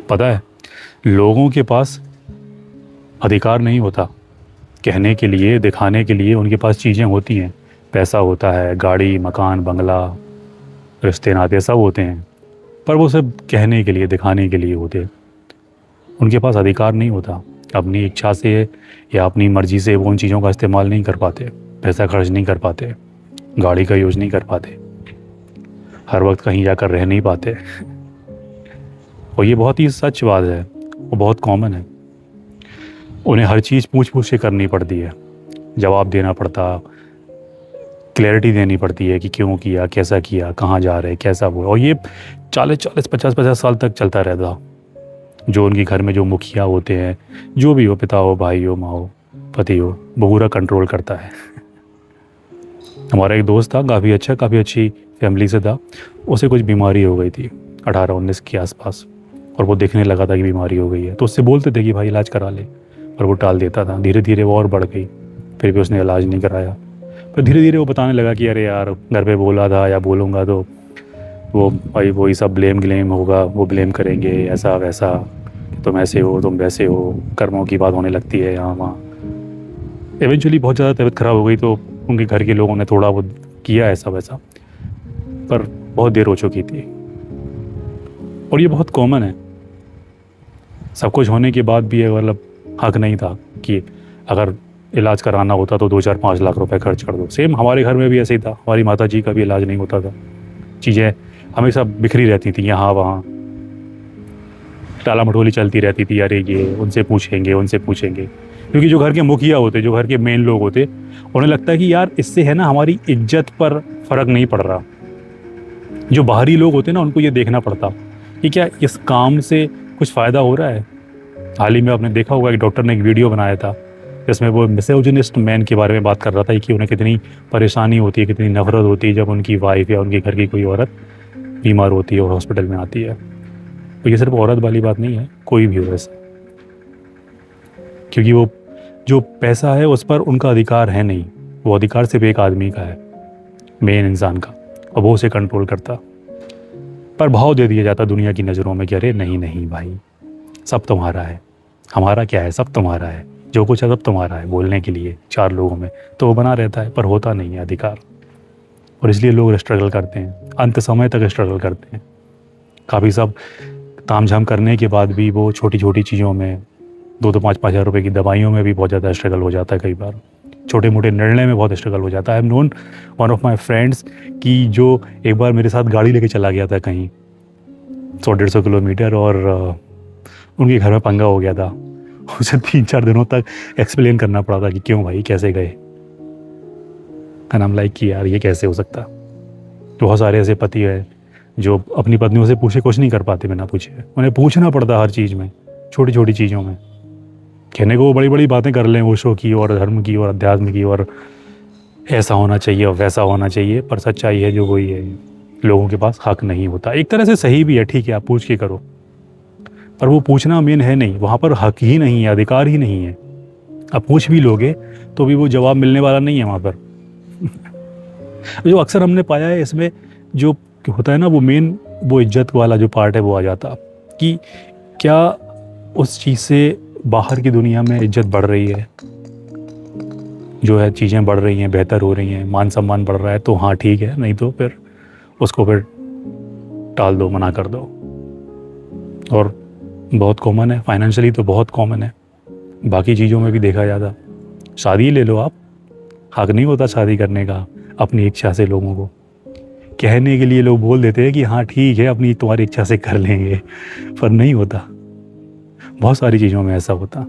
पता है, लोगों के पास अधिकार नहीं होता कहने के लिए, दिखाने के लिए। उनके पास चीज़ें होती हैं, पैसा होता है, गाड़ी, मकान, बंगला, रिश्ते नाते सब होते हैं, पर वो सब कहने के लिए, दिखाने के लिए होते हैं। उनके पास अधिकार नहीं होता। अपनी इच्छा से या अपनी मर्ज़ी से वो उन चीज़ों का इस्तेमाल नहीं कर पाते, पैसा खर्च नहीं कर पाते, गाड़ी का यूज़ नहीं कर पाते, हर वक्त कहीं जाकर रह नहीं पाते। और ये बहुत ही सच बात है, वो बहुत कॉमन है। उन्हें हर चीज़ पूछ पूछ के करनी पड़ती है, जवाब देना पड़ता, क्लैरिटी देनी पड़ती है कि क्यों किया, कैसा किया, कहाँ जा रहे, कैसा वो। और ये 40-40, 50-50 साल तक चलता रहता। जो उनके घर में जो मुखिया होते हैं, जो भी हो, पिता हो, भाई हो, माँ हो, पति हो, वो पूरा कंट्रोल करता है। हमारा एक दोस्त था, काफ़ी अच्छा, काफ़ी अच्छी फैमिली से था। उसे कुछ बीमारी हो गई थी 18-19 के आसपास, और वो देखने लगा था कि बीमारी हो गई है। तो उससे बोलते थे कि भाई इलाज करा ले, पर वो टाल देता था। धीरे धीरे वो और बढ़ गई, फिर भी उसने इलाज नहीं कराया। फिर धीरे धीरे वो बताने लगा कि अरे यार, घर पे बोला था, या बोलूँगा तो वो भाई वही सब ब्लेम ग्लेम होगा, वो ब्लेम करेंगे, ऐसा वैसा, तुम ऐसे हो, तुम वैसे हो, कर्मों की बात होने लगती है यहाँ वहाँ। इवेंचुअली बहुत ज़्यादा तबीयत ख़राब हो गई, तो उनके घर के लोगों ने थोड़ा वो किया ऐसा वैसा, पर बहुत देर हो चुकी थी। और ये बहुत कॉमन है। सब कुछ होने के बाद भी मतलब हक नहीं था कि अगर इलाज कराना होता तो 2-4-5 लाख रुपए खर्च कर दो। सेम हमारे घर में भी ऐसे ही था। हमारी माता जी का भी इलाज नहीं होता था। चीज़ें हमेशा बिखरी रहती थी, यहाँ वहाँ टाला मटोली चलती रहती थी। अरे ये उनसे पूछेंगे, उनसे पूछेंगे, क्योंकि जो घर के मुखिया होते, जो घर के मेन लोग होते, उन्हें लगता है कि यार इससे है ना हमारी इज्जत पर फ़र्क नहीं पड़ रहा। जो बाहरी लोग होते ना, उनको ये देखना पड़ता कि क्या इस काम से कुछ फ़ायदा हो रहा है। हाल ही में आपने देखा होगा कि डॉक्टर ने एक वीडियो बनाया था जिसमें वो मिसोजिनिस्ट मैन के बारे में बात कर रहा था कि उन्हें कितनी परेशानी होती है, कितनी नफरत होती है जब उनकी वाइफ या उनके घर की कोई औरत बीमार होती है और हॉस्पिटल में आती है। तो ये सिर्फ औरत वाली बात नहीं है, कोई भी हो वैसे, क्योंकि वो जो पैसा है उस पर उनका अधिकार है नहीं। वो अधिकार सिर्फ एक आदमी का है, मेन इंसान का, और वो उसे कंट्रोल करता। पर भाव दे दिया जाता दुनिया की नज़रों में कि अरे नहीं नहीं भाई, सब तुम्हारा है, हमारा क्या है, सब तुम्हारा है, जो कुछ है सब तुम्हारा है, बोलने के लिए 4 लोगों में तो वो बना रहता है, पर होता नहीं है अधिकार। और इसलिए लोग स्ट्रगल करते हैं, अंत समय तक स्ट्रगल करते हैं। काफ़ी सब तामझाम करने के बाद भी वो छोटी छोटी चीज़ों में, 2-2, 5-5 हज़ार रुपये की दवाइयों में भी बहुत ज़्यादा स्ट्रगल हो जाता है। कई बार छोटे मोटे निर्णय में बहुत स्ट्रगल हो जाता है। I am known one of my friends की जो एक बार मेरे साथ गाड़ी लेके चला गया था कहीं 100-150 किलोमीटर, और उनके घर में पंगा हो गया था। उसे 3-4 दिनों तक एक्सप्लेन करना पड़ा था कि क्यों भाई, कैसे गए। एंड आई एम लाइक कि यार ये कैसे हो सकता। बहुत सारे ऐसे पति हैं जो अपनी पत्नियों से पूछे कुछ नहीं कर पाते बिना पूछे। उन्हें पूछना पड़ता हर चीज़ में, छोटी छोटी चीज़ों में। कहने को वो बड़ी बड़ी बातें कर लें ओशो की और धर्म की और अध्यात्म की, और ऐसा होना चाहिए और वैसा होना चाहिए, पर सच्चाई है जो वही है, लोगों के पास हक नहीं होता। एक तरह से सही भी है, ठीक है आप पूछ के करो, पर वो पूछना मेन है नहीं, वहाँ पर हक ही नहीं है, अधिकार ही नहीं है। आप पूछ भी लोगे तो भी वो जवाब मिलने वाला नहीं है वहाँ पर। जो अक्सर हमने पाया है इसमें जो होता है ना, वो मेन वो इज्जत वाला जो पार्ट है वो आ जाता कि क्या उस चीज़ से बाहर की दुनिया में इज्जत बढ़ रही है, जो है चीज़ें बढ़ रही हैं, बेहतर हो रही हैं, मान सम्मान बढ़ रहा है तो हाँ ठीक है, नहीं तो फिर उसको फिर टाल दो, मना कर दो। और बहुत कॉमन है, फाइनेंशियली तो बहुत कॉमन है, बाकी चीज़ों में भी देखा जाता। शादी ले लो आप, हक नहीं होता शादी करने का अपनी इच्छा से। लोगों को कहने के लिए लोग बोल देते हैं कि हाँ ठीक है, अपनी तुम्हारी इच्छा से कर लेंगे, पर नहीं होता। बहुत सारी चीज़ों में ऐसा होता।